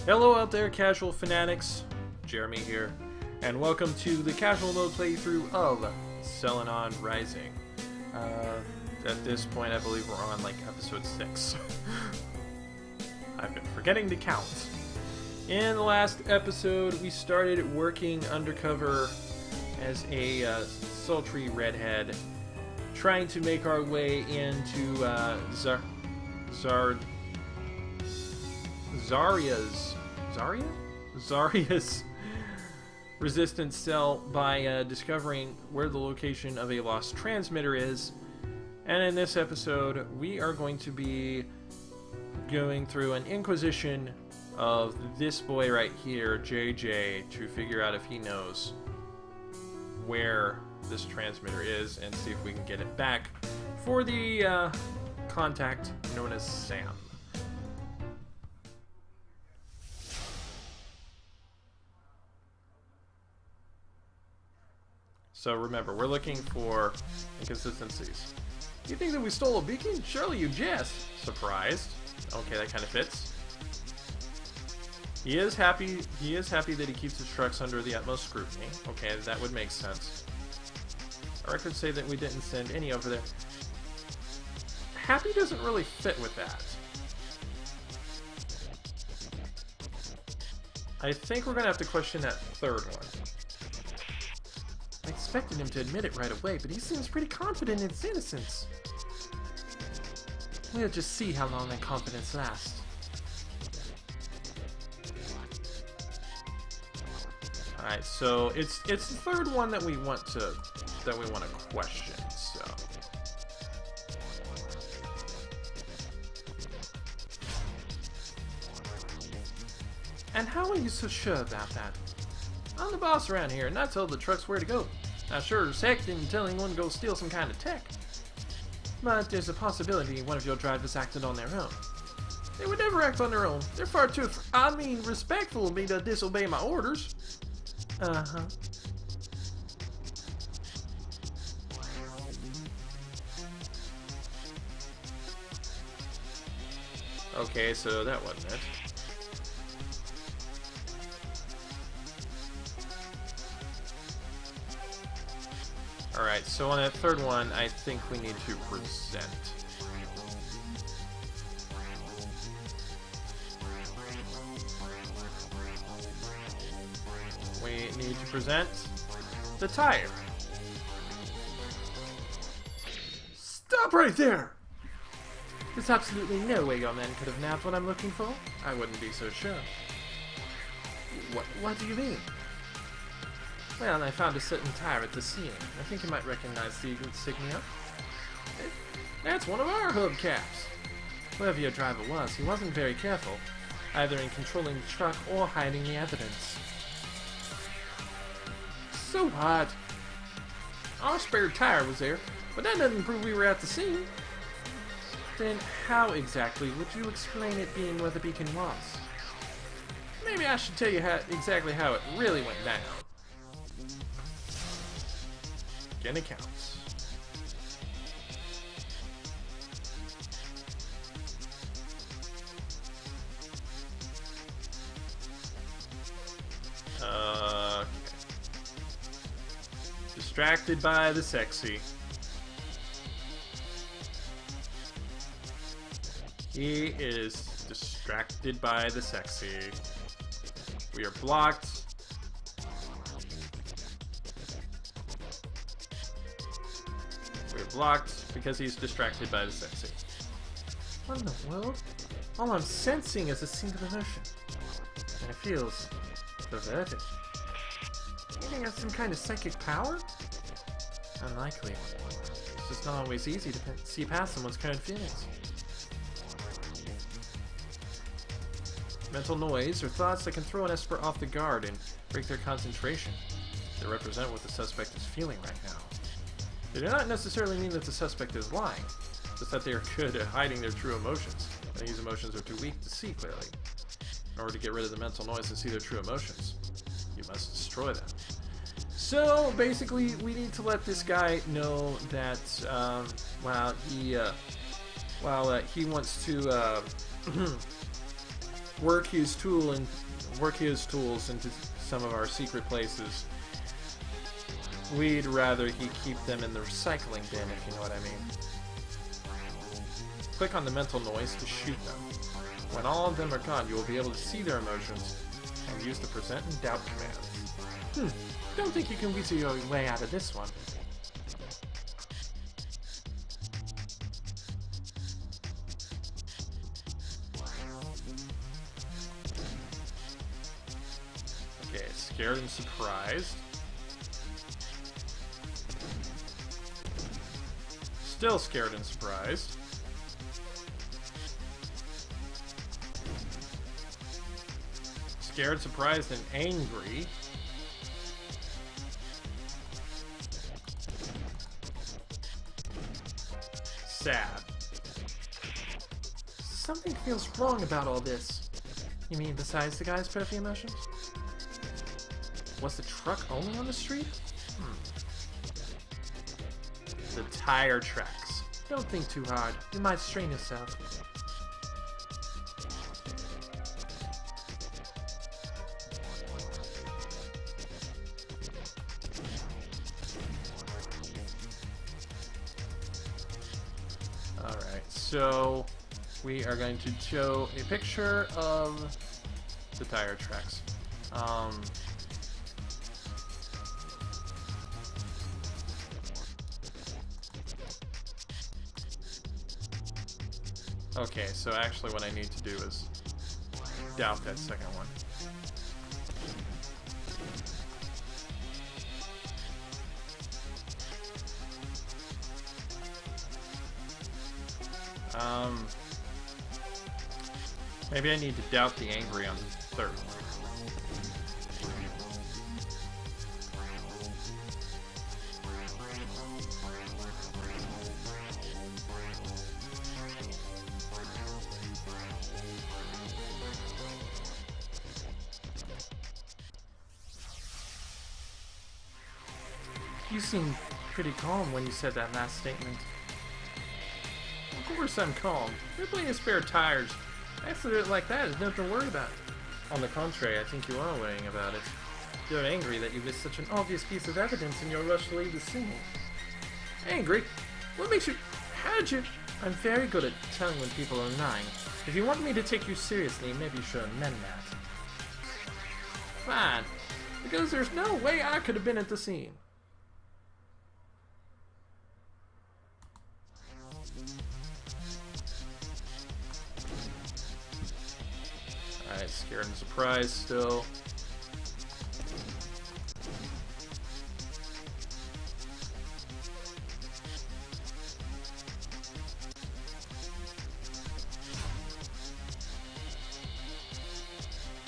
Hello out there, casual fanatics. Jeremy here, and welcome to the casual mode playthrough of Selenon Rising. At this point, I believe we're on like episode 6. I've been forgetting to count. In the last episode, we started working undercover as a sultry redhead, trying to make our way into Zarya's resistance cell by discovering where the location of a lost transmitter is. And in this episode, we are going to be going through an inquisition of this boy right here, JJ, to figure out if he knows where this transmitter is and see if we can get it back for the contact known as Sam. So remember, we're looking for inconsistencies. You think that we stole a beacon? Surely you jest. Surprised. Okay, that kind of fits. He is happy that he keeps his trucks under the utmost scrutiny. Okay, that would make sense. Our records say that we didn't send any over there. Happy doesn't really fit with that. I think we're gonna have to question that third one. I expected him to admit it right away, but he seems pretty confident in his innocence. We'll just see how long that confidence lasts. Alright, so it's the third one that we want to question, so. And how are you so sure about that? I'm the boss around here, and I told the trucks where to go. I sure as heck didn't tell anyone to go steal some kind of tech. But there's a possibility one of your drivers acted on their own. They would never act on their own. They're far too, respectful of me to disobey my orders. Uh-huh. Okay, so that wasn't it. Alright, so on that third one, I think we need to present. We need to present the tire. Stop right there! There's absolutely no way your man could have nabbed what I'm looking for. I wouldn't be so sure. What do you mean? Well, I found a certain tire at the scene. I think you might recognize the insignia. That's one of our hubcaps. Whoever your driver was, he wasn't very careful, either in controlling the truck or hiding the evidence. So what? Our spare tire was there, but that doesn't prove we were at the scene. Then how exactly would you explain it being where the beacon was? Maybe I should tell you exactly how it really went down. Again, it counts. Okay. Distracted by the sexy. He is distracted by the sexy. We are blocked. Blocked because he's distracted by the sexy. What in the world? All I'm sensing is a single emotion. And it feels perverted. You think that's some kind of psychic power? Unlikely. It's just not always easy to see past someone's current feelings. Mental noise or thoughts that can throw an esper off the guard and break their concentration. They represent what the suspect is feeling right now. They do not necessarily mean that the suspect is lying, just that they are good at hiding their true emotions, and these emotions are too weak to see clearly. In order to get rid of the mental noise and see their true emotions, you must destroy them. So, basically, we need to let this guy know that, while he wants to work his tools into some of our secret places, we'd rather he keep them in the recycling bin, if you know what I mean. Click on the mental noise to shoot them. When all of them are gone, you will be able to see their emotions and use the present and doubt commands. Don't think you can weasel your way out of this one. Okay, scared and surprised. Still scared and surprised. Scared, surprised, and angry. Sad. Something feels wrong about all this. You mean besides the guy's perfect emotions? Was the truck only on the street? The tire tracks. Don't think too hard. You might strain yourself. Alright, so we are going to show a picture of the tire tracks. Okay, so actually what I need to do is doubt that second one. Maybe I need to doubt the angry on the third. You seemed pretty calm when you said that last statement. Of course I'm calm. There are plenty of spare tires. An accident like that is nothing to worry about. On the contrary, I think you are worrying about it. You're angry that you missed such an obvious piece of evidence in your rush to leave the scene. Angry? What makes you... How'd you... I'm very good at telling when people are lying. If you want me to take you seriously, maybe you should amend that. Fine. Because there's no way I could have been at the scene. Alright, scared and surprised still.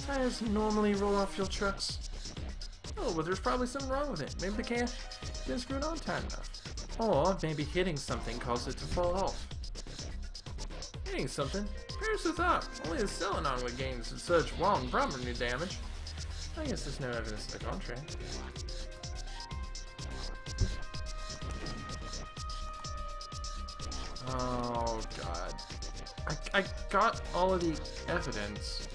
Tires normally roll off your trucks. Oh, but there's probably something wrong with it. Maybe the can didn't screw it on time enough. Or maybe hitting something caused it to fall off. Hitting something? Here's the thought. Only the Selenon would gain such wild property damage. I guess there's no evidence to the contrary. Oh god. I got all of the evidence.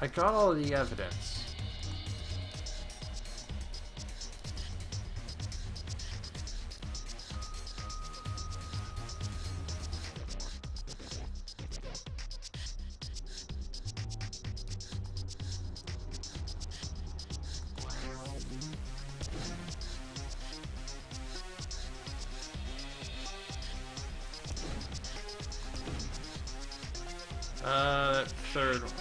I got all of the evidence. Third one.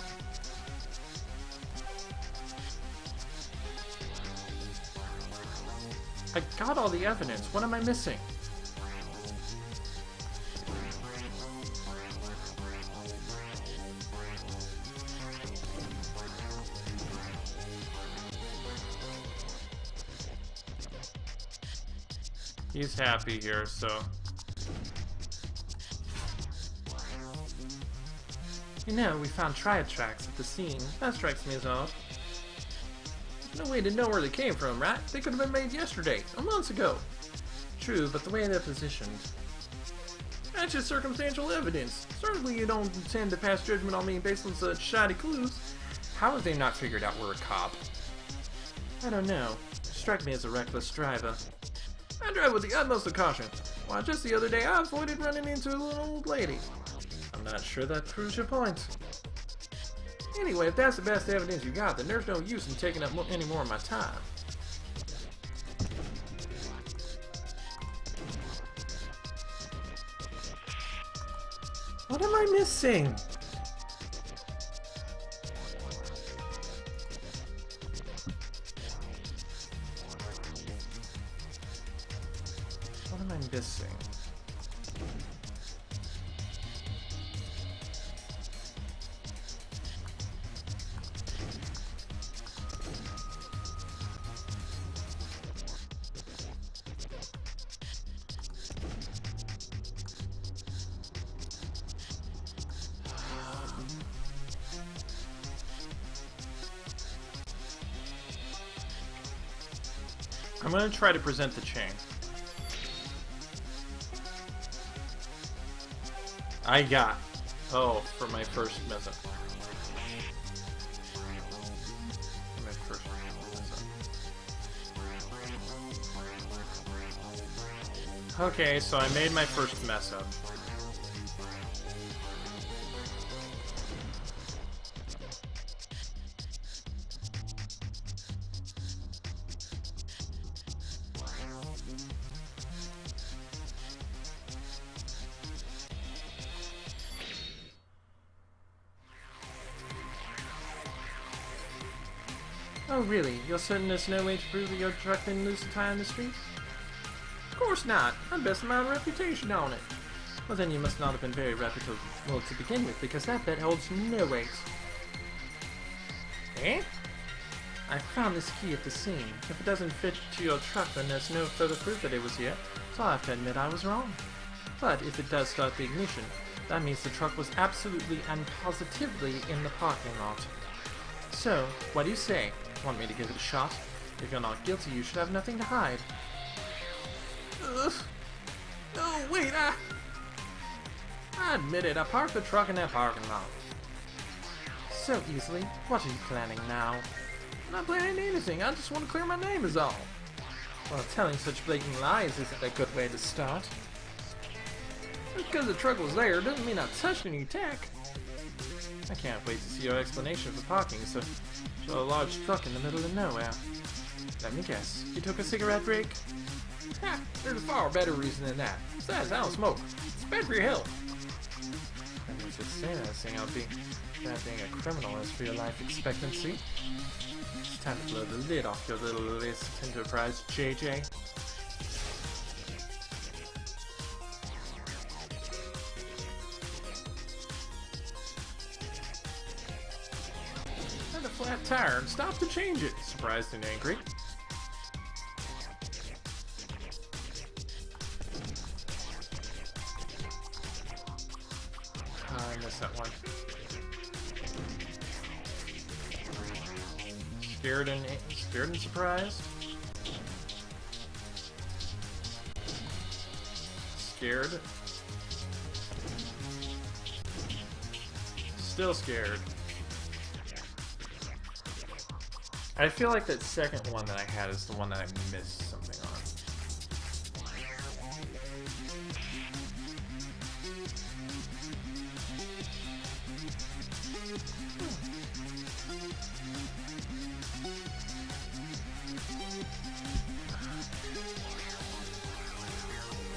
I got all the evidence. What am I missing? He's happy here, so... You know, we found tire tracks at the scene. That strikes me as odd. There's no way to know where they came from, right? They could have been made yesterday, or months ago. True, but the way they're positioned... That's just circumstantial evidence. Certainly you don't intend to pass judgment on me based on such shoddy clues. How have they not figured out we're a cop? I don't know. Strike me as a reckless driver. I drive with the utmost of caution. Why, just the other day I avoided running into a little old lady. I'm not sure that proves your point. Anyway, if that's the best evidence you got, then there's no use in taking up any more of my time. What am I missing? What am I missing? I'm going to try to present the chain. I got. Oh, for my first mess up. My first mess up. Okay, so I made my first mess up. Oh really? You're certain there's no way to prove that your truck didn't lose a tire on the streets? Of course not. I'd best my reputation on it. Well then you must not have been very reputable to begin with, because that bet holds no weight. Eh? I found this key at the scene. If it doesn't fit to your truck, then there's no further proof that it was here, so I have to admit I was wrong. But if it does start the ignition, that means the truck was absolutely and positively in the parking lot. So, what do you say? Want me to give it a shot? If you're not guilty, you should have nothing to hide. Ugh. No, wait, I admit it, I parked the truck in that parking lot. So easily? What are you planning now? I'm not planning anything, I just want to clear my name is all. Well, telling such blatant lies isn't a good way to start. Just because the truck was there doesn't mean I touched any tech. I can't wait to see your explanation for parking such a large truck in the middle of nowhere. Let me guess, you took a cigarette break? Ha! There's a far better reason than that. Besides, I don't smoke. It's bad for your health. I was just saying that thing about being a criminal as for your life expectancy. It's time to blow the lid off your little illicit enterprise, JJ. Flat tire and stop to change it. Surprised and angry. I missed that one. Scared and surprised. Scared. Still scared. I feel like that second one that I had is the one that I missed something on.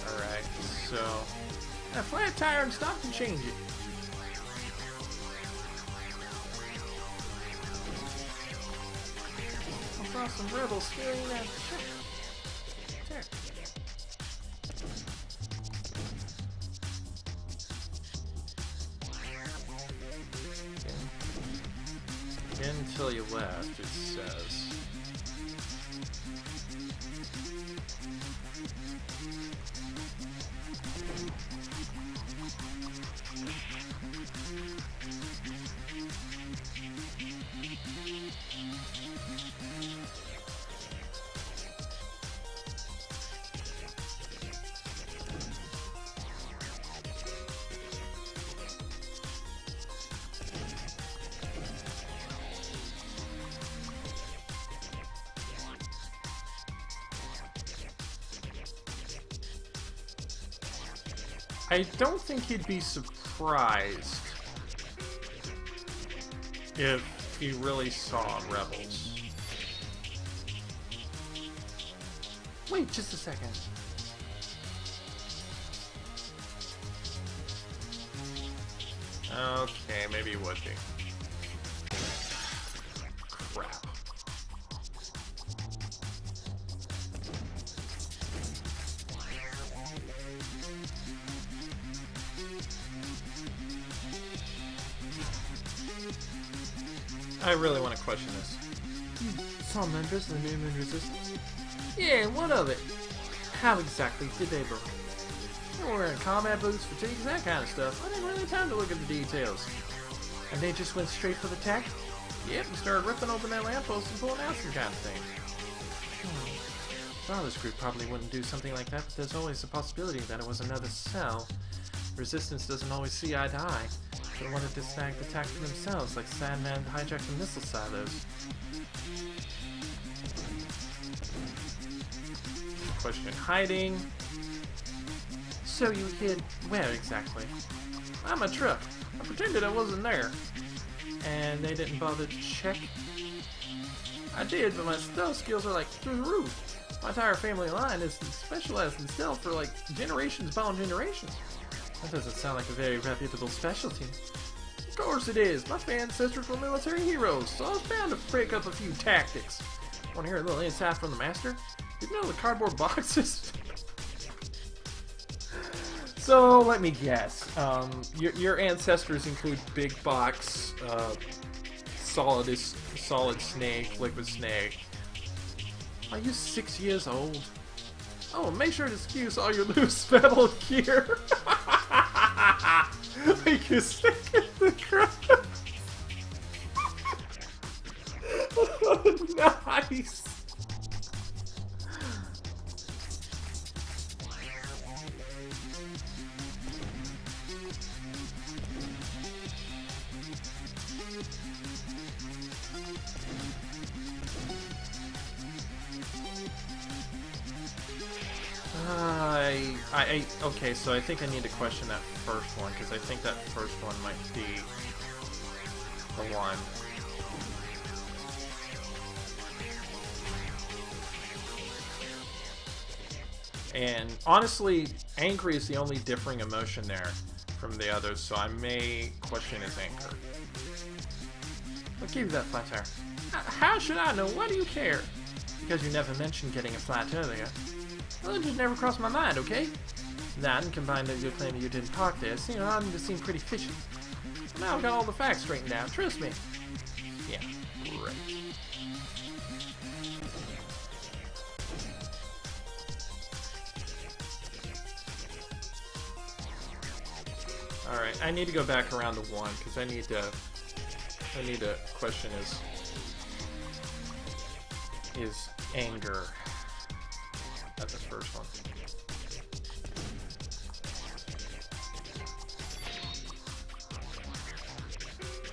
Alright, so... a flat tire and stop to change it. Some rebels stealing that shit. There. Again, until you left, it says. I don't think he'd be surprised if he really saw rebels. Wait just a second. Okay, maybe he would be. Crap. I really want to question this. Saw members of the New Moon Resistance? Yeah, what of it? How exactly did they burn? They were wearing combat boots, fatigues, that kind of stuff. I didn't really have time to look at the details. And they just went straight for the tech? Yep, and started ripping open that lamppost and pulling out some kind of thing. Father's group probably wouldn't do something like that, but there's always the possibility that it was another cell. Resistance doesn't always see eye to eye. They wanted to snag the tech for themselves, like Sandman hijacked the missile silos. Question hiding. So you hid where exactly? I'm a truck. I pretended I wasn't there. And they didn't bother to check? I did, but my stealth skills are like through the roof. My entire family line is specialized in stealth for like generations upon generations. That doesn't sound like a very reputable specialty. Of course it is. My ancestors were military heroes, so I was bound to break up a few tactics. Want to hear a little insight from the master? You know the cardboard boxes? So let me guess. Your ancestors include big box, solid snake, liquid snake. Are you 6 years old? Oh, make sure to excuse all your loose metal gear. Make you stick in the ground. Nice. Okay, so I think I need to question that first one, because I think that first one might be the one. And honestly, angry is the only differing emotion there from the others, so I may question his anger. What gave you that flat tire? How should I know? Why do you care? Because you never mentioned getting a flat earlier. Well, it just never crossed my mind, okay? That, and combined with your claim you didn't park there, it seemed pretty fishy. Now I've got all the facts straightened out, trust me. Yeah, right. Alright, I need to go back around to 1, because I need to question his anger at the first one.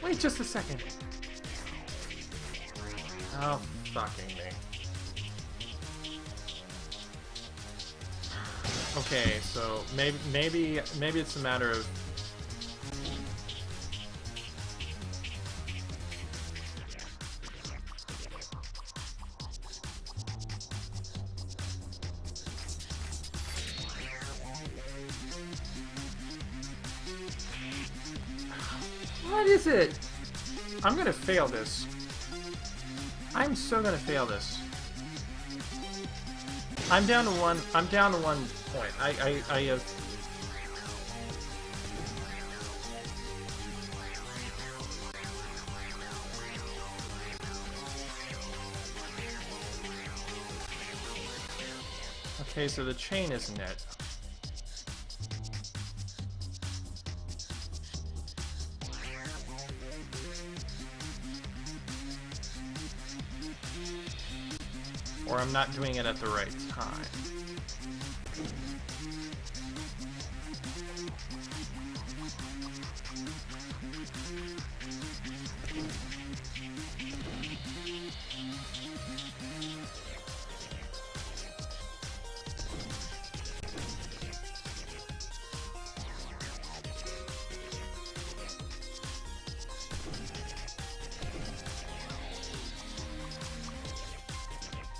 Wait just a second. Oh, fucking me. Okay, so maybe it's a matter of what is it? I'm gonna fail this. I'm so gonna fail this. I'm down to 1. I'm down to 1 point. I have. Okay, so the chain isn't it. Or I'm not doing it at the right time.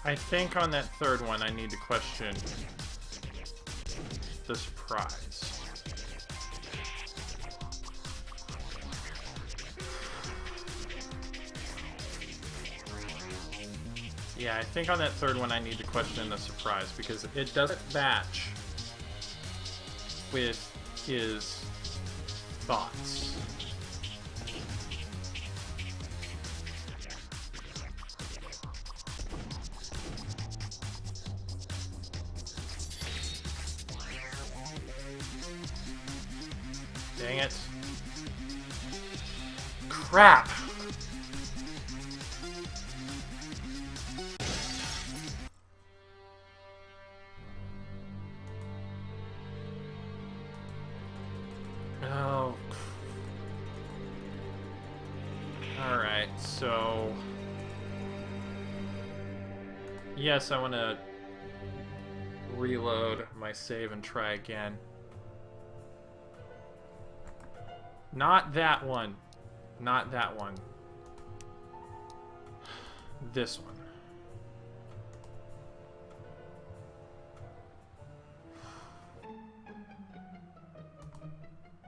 I think on that third one I need to question the surprise. Yeah, I think on that third one I need to question the surprise because it doesn't match with his thoughts. Dang it. Crap! Oh. Alright, so... Yes, I want to reload my save and try again. Not that one. Not that one. This one.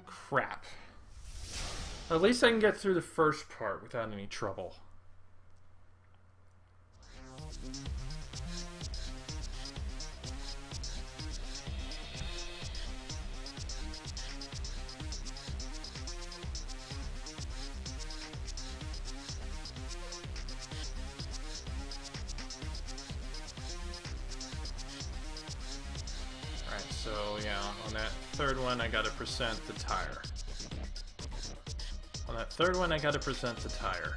Crap. At least I can get through the first part without any trouble. Alright, so yeah, on that third one I gotta present the tire. On that third one I gotta present the tire.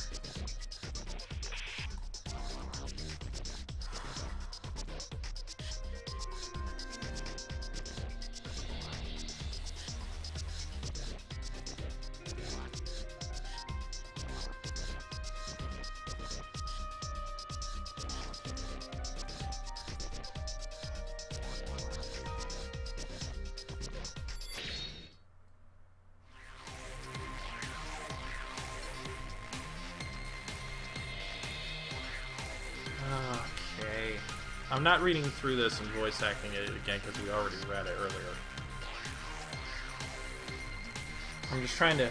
Okay. I'm not reading through this and voice acting it again because we already read it earlier. I'm just trying to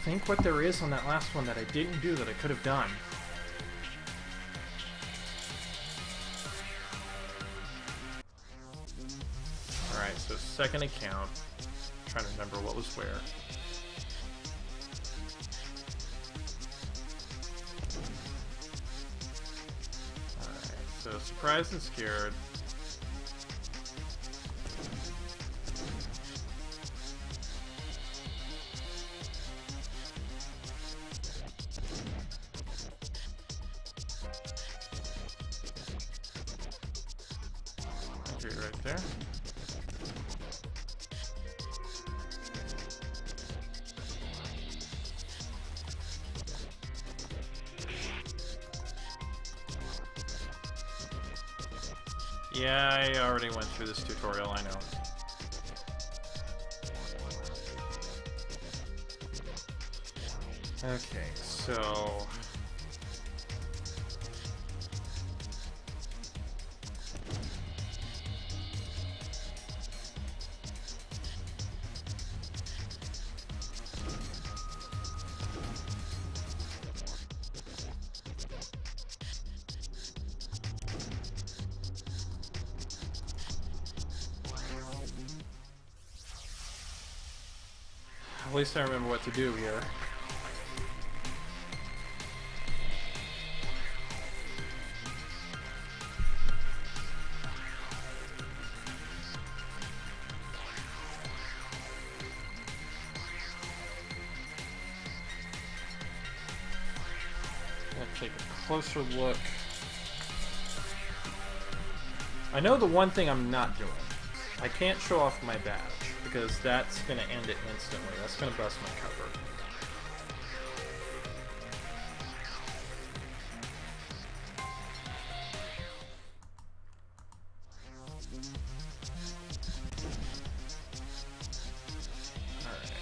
think what there is on that last one that I didn't do that I could have done. Alright, so second account. I'm trying to remember what was where. So, surprised and scared. Okay, right there. Yeah, I already went through this tutorial, I know. Okay, so... At least I remember what to do here. Gonna take a closer look. I know the one thing I'm not doing. I can't show off my badge, because that's going to end it instantly. That's going to bust my cover. Alright.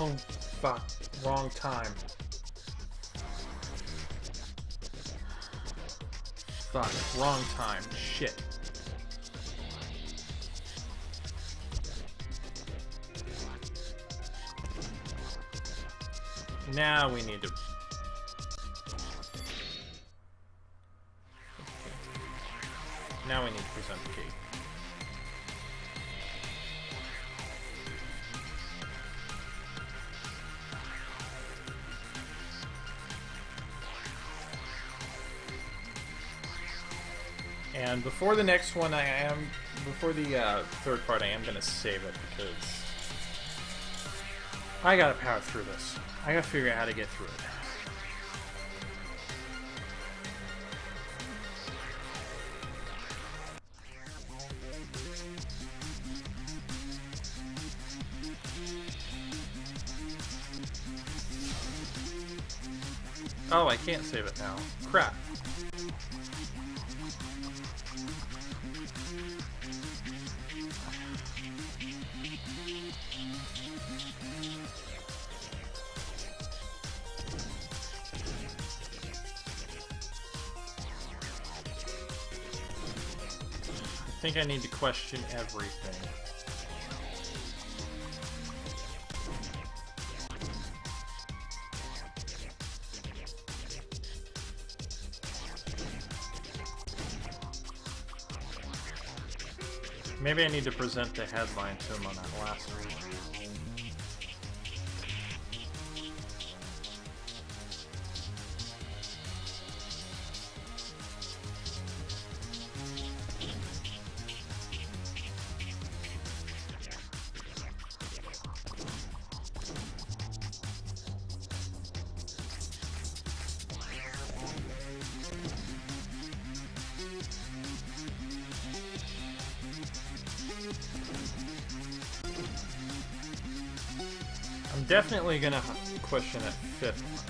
Oh, fuck. Wrong time. Fuck. Wrong time. Shit. Now we need to... Now we need to present the key. And before the next one, before the third part, I am going to save it because I got to power through this. I got to figure out how to get through it. Oh, I can't save it now. Crap. I think I need to question everything. Maybe I need to present the headline to him on that last one. I'm definitely gonna question that fifth one.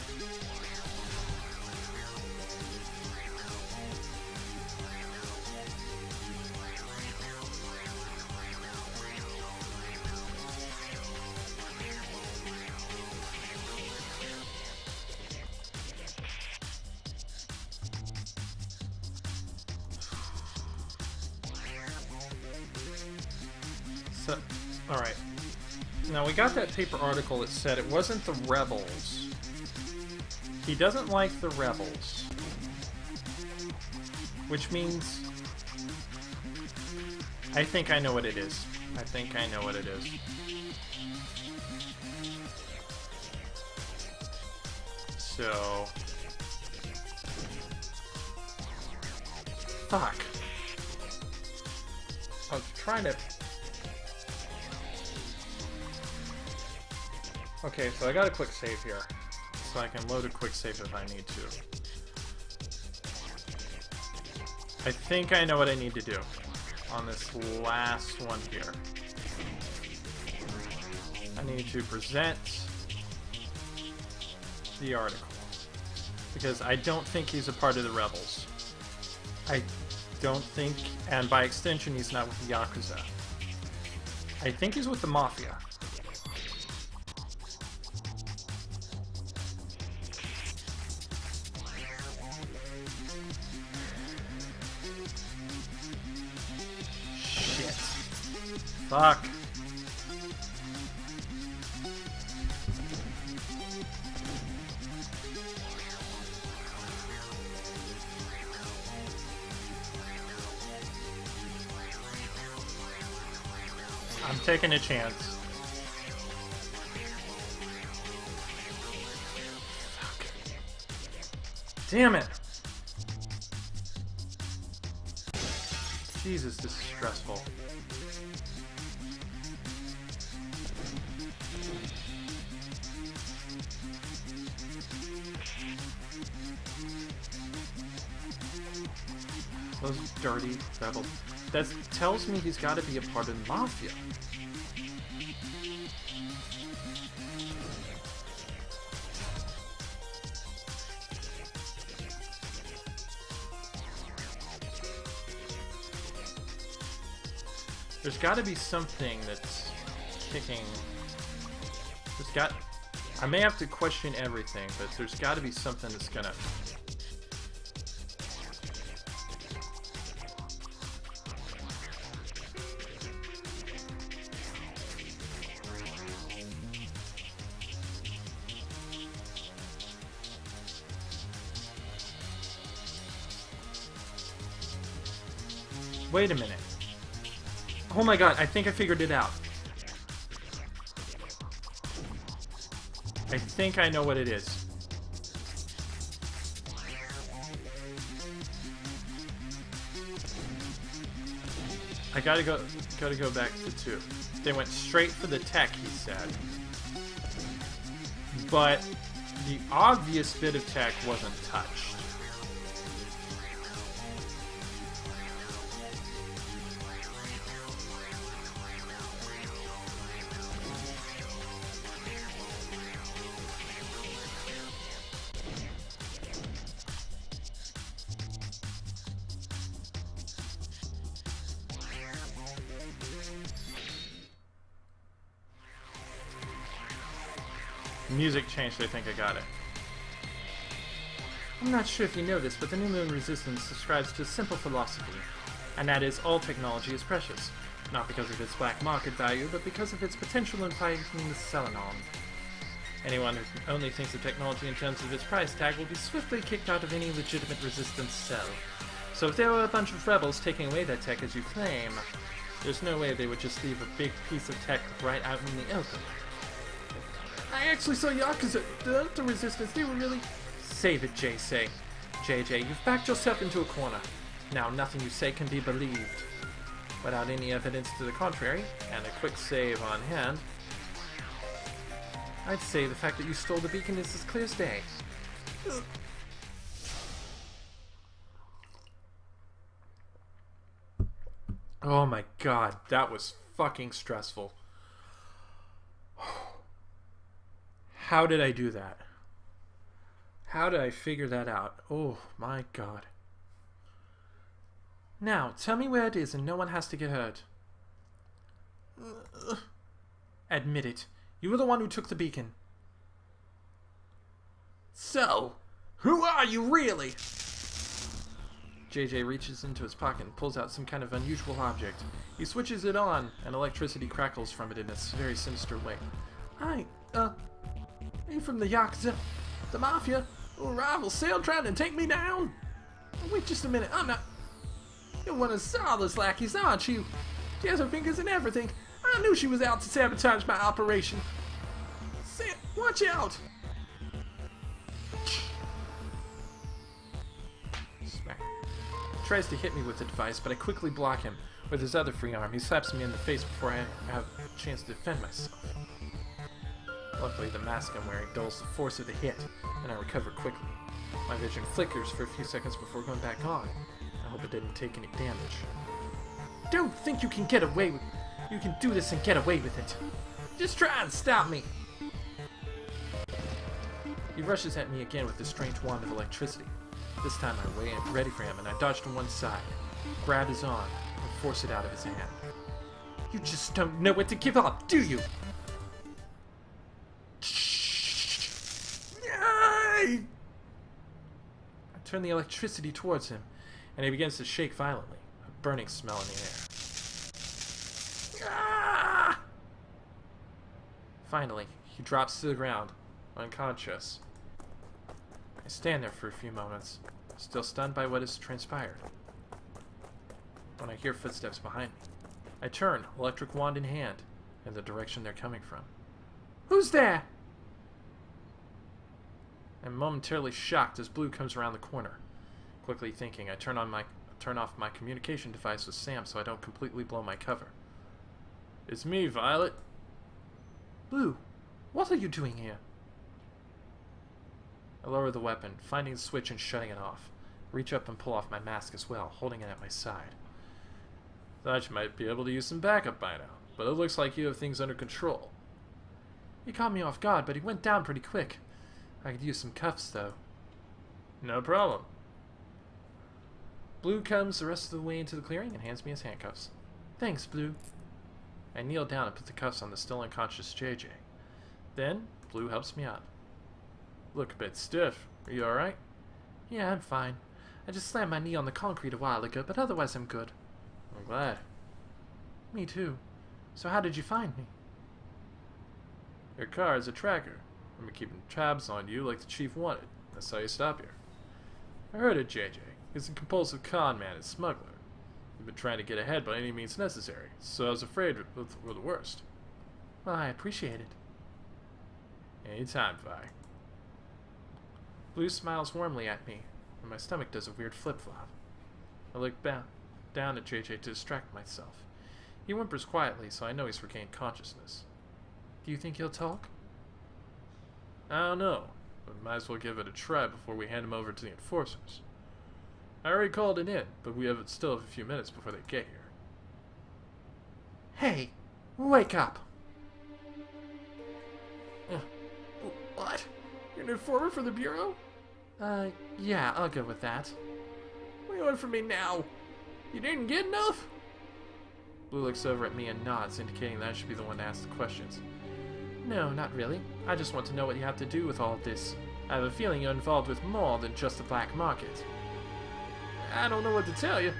So, alright. Now, we got that paper article that said it wasn't the rebels. He doesn't like the rebels. Which means... I think I know what it is. I think I know what it is. So... Fuck. I was trying to... Okay, so I got a quick save here. So I can load a quick save if I need to. I think I know what I need to do on this last one here. I need to present the article. Because I don't think he's a part of the rebels. I don't think, and by extension he's not with the Yakuza. I think he's with the Mafia. Fuck. I'm taking a chance. Fuck. Damn it. Jesus, this is stressful. Those dirty rebels. That tells me he's got to be a part of the Mafia. There's got to be something that's kicking There's got... I may have to question everything, but there's got to be something that's gonna... Wait a minute. Oh my god, I think I figured it out. I think I know what it is. I gotta go back to 2. They went straight for the tech, he said. But the obvious bit of tech wasn't touched. Music changed, I think I got it. I'm not sure if you know this, but the New Moon Resistance subscribes to a simple philosophy, and that is all technology is precious. Not because of its black market value, but because of its potential in fighting the Selenon. Anyone who only thinks of technology in terms of its price tag will be swiftly kicked out of any legitimate resistance cell. So if there were a bunch of rebels taking away that tech as you claim, there's no way they would just leave a big piece of tech right out in the open. I actually saw Yakuza, the Resistance, they were really... Save it, JJ, you've backed yourself into a corner. Now nothing you say can be believed. Without any evidence to the contrary, and a quick save on hand, I'd say the fact that you stole the beacon is as clear as day. Oh my god, that was fucking stressful. How did I do that? How did I figure that out? Oh my god. Now, tell me where it is and no one has to get hurt. Admit it. You were the one who took the beacon. So, who are you really? JJ reaches into his pocket and pulls out some kind of unusual object. He switches it on, and electricity crackles from it in a very sinister way. Are you from the Yakuza? The Mafia? Or rival cell trying to take me down? Wait just a minute, I'm not... You're one of Sala's lackeys, aren't you? She has her fingers in everything. I knew she was out to sabotage my operation. Sam, watch out! Smack. He tries to hit me with the device, but I quickly block him. With his other free arm, he slaps me in the face before I have a chance to defend myself. Luckily, the mask I'm wearing dulls the force of the hit, and I recover quickly. My vision flickers for a few seconds before going back on. I hope it didn't take any damage. Don't think you can get away with... You can do this and get away with it. Just try and stop me. He rushes at me again with the strange wand of electricity. This time I weigh in ready for him, and I dodge to one side, grab his arm, and force it out of his hand. You just don't know what to give up, do you? I turn the electricity towards him, and he begins to shake violently, a burning smell in the air. Ah! Finally, he drops to the ground, unconscious. I stand there for a few moments, still stunned by what has transpired. When I hear footsteps behind me, I turn, electric wand in hand, in the direction they're coming from. Who's there? I'm momentarily shocked as Blue comes around the corner. Quickly thinking, I turn off my communication device with Sam so I don't completely blow my cover. It's me, Violet. Blue, what are you doing here? I lower the weapon, finding the switch and shutting it off. Reach up and pull off my mask as well, holding it at my side. Thought you might be able to use some backup by now, but it looks like you have things under control. He caught me off guard, but he went down pretty quick. I could use some cuffs, though. No problem. Blue comes the rest of the way into the clearing and hands me his handcuffs. Thanks, Blue. I kneel down and put the cuffs on the still unconscious JJ. Then, Blue helps me up. Look a bit stiff. Are you alright? Yeah, I'm fine. I just slammed my knee on the concrete a while ago, but otherwise I'm good. I'm glad. Me too. So how did you find me? Your car is a tracker. I've been keeping tabs on you like the chief wanted. That's how you stop here. I heard it, JJ. He's a compulsive con man and smuggler. You've been trying to get ahead by any means necessary, so I was afraid for the worst. Well, I appreciate it. Anytime, Vi. Blue smiles warmly at me, and my stomach does a weird flip-flop. I look down at JJ to distract myself. He whimpers quietly, so I know he's regained consciousness. Do you think he'll talk? I don't know, but might as well give it a try before we hand him over to the enforcers. I already called it in, but we still have a few minutes before they get here. Hey, wake up! What? You're an informer for the Bureau? Yeah, I'll go with that. What do you want from me now? You didn't get enough? Blue looks over at me and nods, indicating that I should be the one to ask the questions. No, not really. I just want to know what you have to do with all of this. I have a feeling you're involved with more than just the black market. I don't know what to tell you.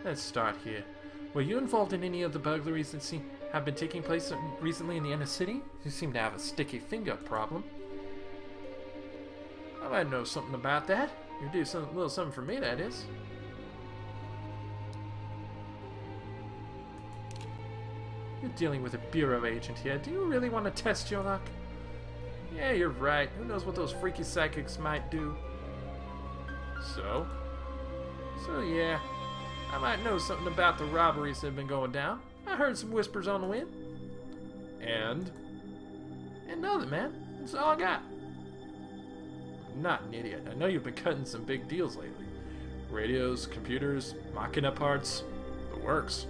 Let's start here. Were you involved in any of the burglaries that have been taking place recently in the inner city? You seem to have a sticky finger problem. I might know something about that. You do a little something for me, that is. You're dealing with a bureau agent here. Do you really want to test your luck? Yeah, you're right. Who knows what those freaky psychics might do? So yeah, I might know something about the robberies that have been going down. I heard some whispers on the wind. And nothing, man. That's all I got. I'm not an idiot. I know you've been cutting some big deals lately. Radios, computers, machina parts, the works.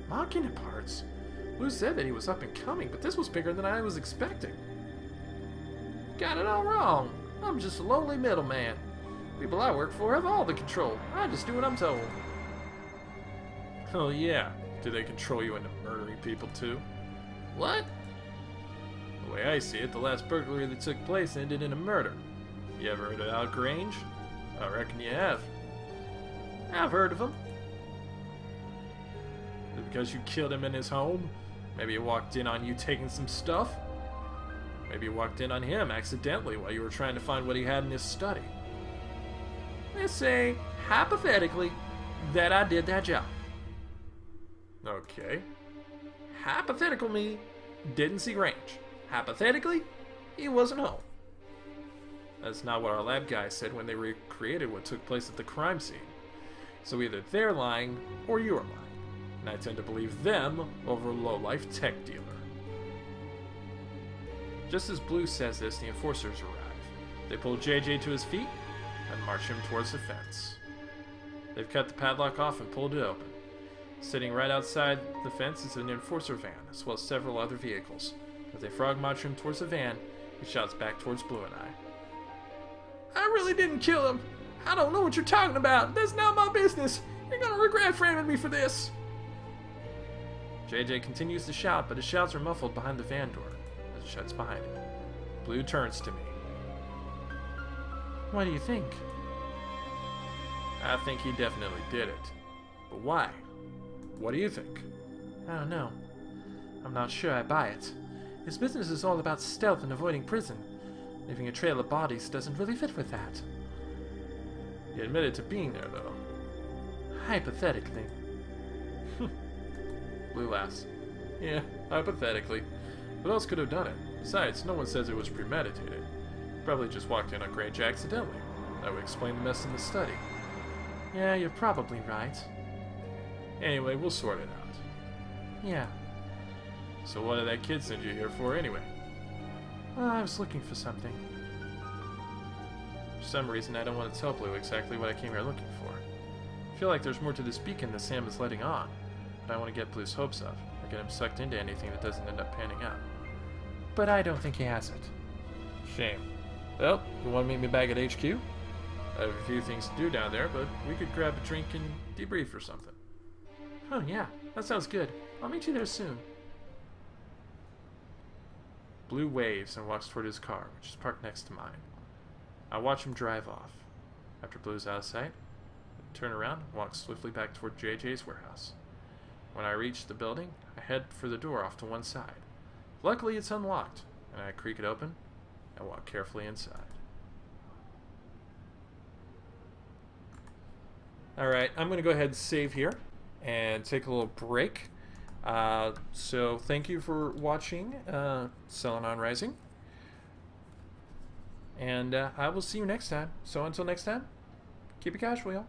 Machina parts? Blue said that he was up and coming, but this was bigger than I was expecting. Got it all wrong. I'm just a lonely middleman. People I work for have all the control. I just do what I'm told. Oh yeah. Do they control you into murdering people too? What? The way I see it, the last burglary that took place ended in a murder. You ever heard of Al Grange? I reckon you have. I've heard of him. Because you killed him in his home? Maybe he walked in on you taking some stuff? Maybe you walked in on him accidentally while you were trying to find what he had in his study. Let's say, hypothetically, that I did that job. Okay. Hypothetical me didn't see Grange. Hypothetically, he wasn't home. That's not what our lab guys said when they recreated what took place at the crime scene. So either they're lying or you're lying. And I tend to believe them over a low-life tech dealer. Just as Blue says this, the enforcers arrive. They pull JJ to his feet and march him towards the fence. They've cut the padlock off and pulled it open. Sitting right outside the fence is an enforcer van, as well as several other vehicles. As they frog march him towards the van, he shouts back towards Blue and I really didn't kill him. I don't know what you're talking about. That's not my business. You're gonna regret framing me for this. JJ continues to shout, but his shouts are muffled behind the van door as it shuts behind him. Blue turns to me. What do you think? I think he definitely did it. But why? What do you think? I don't know. I'm not sure I buy it. His business is all about stealth and avoiding prison. Leaving a trail of bodies doesn't really fit with that. He admitted to being there, though. Hypothetically. Blue laughs. Yeah, hypothetically. What else could have done it? Besides, no one says it was premeditated. Probably just walked in on Grange accidentally. That would explain the mess in the study. Yeah, you're probably right. Anyway, we'll sort it out. Yeah. So what did that kid send you here for anyway? Well, I was looking for something. For some reason, I don't want to tell Blue exactly what I came here looking for. I feel like there's more to this beacon than Sam is letting on, but I want to get Blue's hopes up, or get him sucked into anything that doesn't end up panning out. But I don't think he has it. Shame. Well, you want to meet me back at HQ? I have a few things to do down there, but we could grab a drink and debrief or something. Oh yeah, that sounds good. I'll meet you there soon. Blue waves and walks toward his car, which is parked next to mine. I watch him drive off. After Blue's out of sight, I turn around and walk swiftly back toward JJ's warehouse. When I reach the building, I head for the door off to one side. Luckily, it's unlocked, and I creak it open and walk carefully inside. Alright, I'm going to go ahead and save here and take a little break. So thank you for watching Selenon Rising. And I will see you next time. So until next time, keep it casual, y'all.